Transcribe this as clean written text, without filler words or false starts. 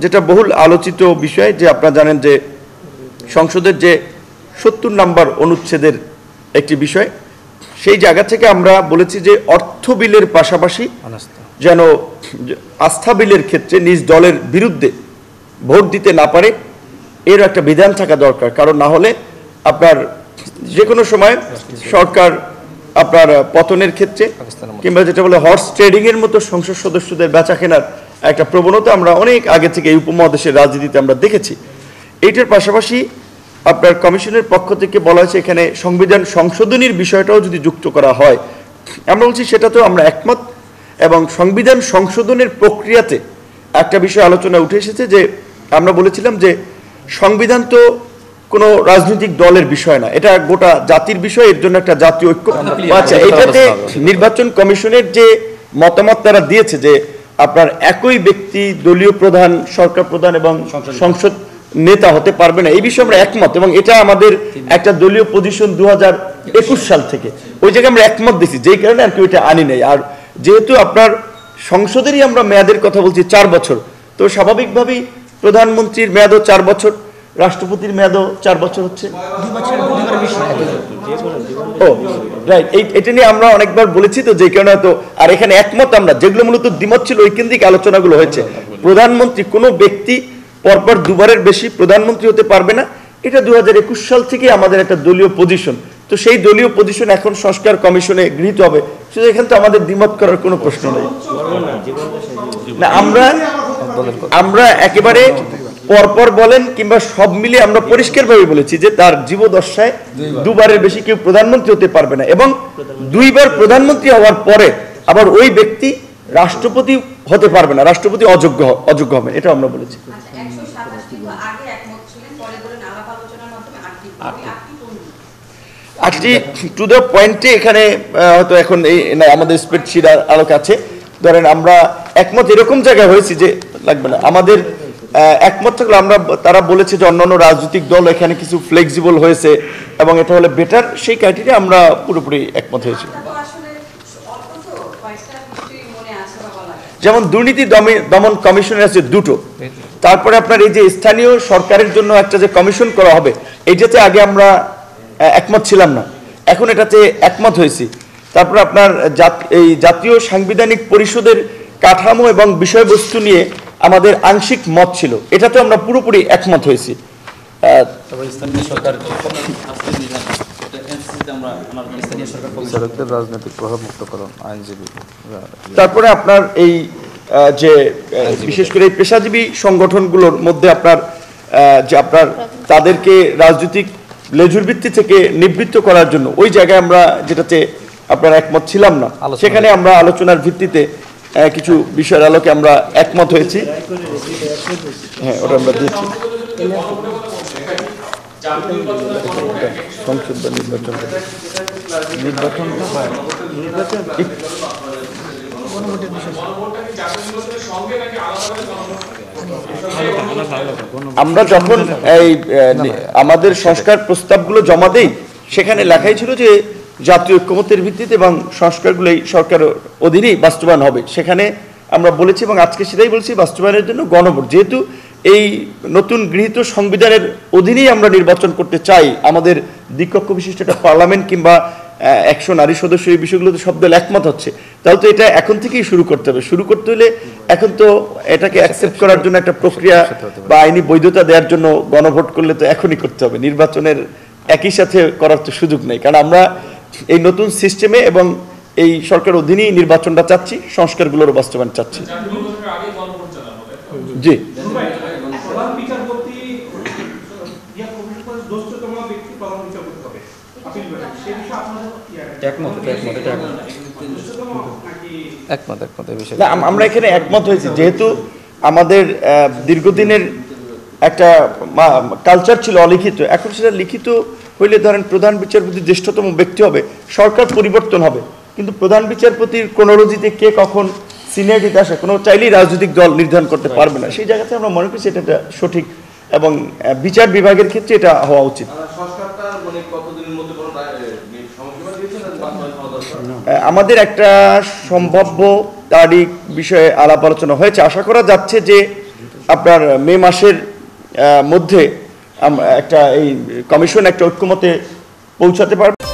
যেটা বহুল আলোচিত বিষয় যে আপনারা জানেন যে সংসদের যে ৭০ নম্বর অনুচ্ছেদের একটি বিষয়, সেই জায়গা থেকে আমরা বলেছি যে অর্থ বিলের পাশাপাশি যেন আস্থা বিলের ক্ষেত্রে নিজ দলের বিরুদ্ধে ভোট দিতে না পারে এর একটা বিধান থাকা দরকার। কারণ না হলে আপনার যে কোনো সময় সরকার আপনার পতনের ক্ষেত্রে কিংবা যেটা বলে হর্স ট্রেডিংয়ের মতো সংসদ সদস্যদের বেচা কেনার একটা প্রবণতা আমরা অনেক আগে থেকে এই উপমহাদেশের রাজনীতিতে আমরা দেখেছি। এইটার পাশাপাশি আপনার কমিশনের পক্ষ থেকে বলা হয়েছে এখানে সংবিধান সংশোধনীর বিষয়টাও যদি যুক্ত করা হয়, আমরা বলছি সেটা তো আমরা একমত। এবং সংবিধান সংশোধনের প্রক্রিয়াতে একটা বিষয় আলোচনা উঠে এসেছে যে আমরা বলেছিলাম যে সংবিধান তো কোনো রাজনৈতিক দলের বিষয় না, এটা গোটা জাতির বিষয়, এর জন্য একটা জাতীয় ঐক্য। আচ্ছা, এটাতে নির্বাচন কমিশনের যে মতামত তারা দিয়েছে যে আপনার একই ব্যক্তি দলীয় প্রধান, সরকার প্রধান এবং সংসদ নেতা হতে পারবে না, এই বিষয়ে আমরা একমত। এবং এটা আমাদের একটা দলীয় পজিশন 2021 সাল থেকে, ওই জায়গায় আমরা একমত দিয়েছি, যেই কারণে আর কি ওইটা আনি নাই। আর যেহেতু আপনার সংসদেরই আমরা মেয়াদের কথা বলছি 4 বছর, তো স্বাভাবিকভাবেই প্রধানমন্ত্রীর মেয়াদও 4 বছর, রাষ্ট্রপতির মেয়াদও 4 বছর হচ্ছে। ও রাইট, এটা নিয়ে আমরা অনেকবার বলেছি, তো যে কারণে তো আর এখানে একমত আমরা, যেগুলো মূলত দ্বিমত ছিল ওই কেন্দ্রিক আলোচনাগুলো হয়েছে। প্রধানমন্ত্রী কোনো ব্যক্তি পরপর দুবারের বেশি প্রধানমন্ত্রী হতে পারবে না, এটা 2021 সাল থেকে আমাদের একটা দলীয় পজিশন। তো সেই দলীয় পজিশন এখন সংস্কার কমিশনে গৃহীত হবে, শুধু এখানে তো আমাদের দ্বিমত করার কোনো প্রশ্ন নেই। না, আমরা একেবারে পরপর বলেন কিংবা সব মিলে আমরা পরিষ্কারভাবে বলেছি যে তার জীবদশায় দুবারের বেশি কেউ প্রধানমন্ত্রী হতে পারবে না, এবং 2 বার প্রধানমন্ত্রী হওয়ার পরে আবার ওই ব্যক্তি রাষ্ট্রপতি হতে পারবে না, রাষ্ট্রপতি অযোগ্য হবে, এটা আমরা বলেছি। আটটি টু দ্য পয়েন্টে এখানে হয়তো এখন এই আমাদের স্প্রেডশিট আলোকে আছে, ধরেন আমরা একমত এরকম জায়গায় হয়েছি যে লাগবে না আমাদের একমত থাকলে আমরা, তারা বলেছে যে অন্যান্য রাজনৈতিক দল এখানে কিছু ফ্লেক্সিবল হয়েছে এবং এটা হলে বেটার, সেই ক্রাইটেরিয়া আমরা পুরোপুরি একমত হয়েছি। যেমন দুর্নীতি দমন কমিশনের আছে 2টো, তারপরে আপনার এই যে স্থানীয় সরকারের জন্য একটা যে কমিশন করা হবে, এইটাতে আগে আমরা একমত ছিলাম না, এখন এটাতে একমত হয়েছি। তারপরে আপনার এই জাতীয় সাংবিধানিক পরিষদের কাঠামো এবং বিষয়বস্তু নিয়ে আমাদের আংশিক মত ছিল, এটাতে আমরা পুরোপুরি একমত হয়েছি। তারপরে আপনার এই যে বিশেষ করে এই পেশাজীবী সংগঠনগুলোর মধ্যে আপনার যে আপনার তাদেরকে রাজনৈতিক লেজুর ভিত্তি থেকে নিবৃত্ত করার জন্য ওই জায়গায় আমরা যেটাতে আপনার একমত ছিলাম না, সেখানে আমরা আলোচনার ভিত্তিতে কিছু বিষয়ের আলোকে আমরা একমত হয়েছি। হ্যাঁ, ওটা আমরা দিয়েছি। সংসদ বা নির্বাচন আমরা যখন এই আমাদের সংস্কার প্রস্তাবগুলো জমা দেই, সেখানে লেখাই ছিল যে জাতীয় ঐক্যমতের ভিত্তিতে এবং সংস্কারগুলো এই সরকারের অধীনেই বাস্তবায়ন হবে, সেখানে আমরা বলেছি এবং আজকে সেটাই বলছি, বাস্তবায়নের জন্য গণভোট, যেহেতু এই নতুন গৃহীত সংবিধানের অধীনেই আমরা নির্বাচন করতে চাই, আমাদের দ্বিকক্ষ বিশিষ্ট একটা পার্লামেন্ট কিংবা 100 নারী সদস্য, এই বিষয়গুলোতে সব দল একমত হচ্ছে, তাহলে তো এটা এখন থেকেই শুরু করতে হবে। শুরু করতে হলে এখন তো এটাকে অ্যাকসেপ্ট করার জন্য একটা প্রক্রিয়া বা আইনি বৈধতা দেওয়ার জন্য গণভোট করলে তো এখনই করতে হবে, নির্বাচনের একই সাথে করার তো সুযোগ নেই। কারণ আমরা এই নতুন সিস্টেমে এবং এই সরকার অধীনেই নির্বাচনটা চাচ্ছি, সংস্কারগুলোর বাস্তবায়ন চাচ্ছি। জি, আমরা এখানে একমত হয়েছি, যেহেতু আমাদের দীর্ঘদিনের একটা কালচার ছিল অলিখিত, এখন সেটা লিখিত হইলে ধরেন প্রধান বিচারপতি জ্যেষ্ঠতম ব্যক্তি হবে, সরকার পরিবর্তন হবে, কিন্তু প্রধান বিচারপতির ক্রোনোলজিতে কে কখন সিনিয়রিটিতে আসে কোনো চাইলেই রাজনৈতিক দল নির্ধারণ করতে পারবে না, সেই জায়গাতে আমরা মনে করছি এটা সঠিক এবং বিচার বিভাগের ক্ষেত্রে এটা হওয়া উচিত। আমাদের একটা সম্ভাব্য তারিখ বিষয়ে আলাপ আলোচনা হয়েছে, আশা করা যাচ্ছে যে আপনার মে মাসের মধ্যে একটা এই কমিশন একটা ঐক্যমতে পৌঁছাতে পারবে।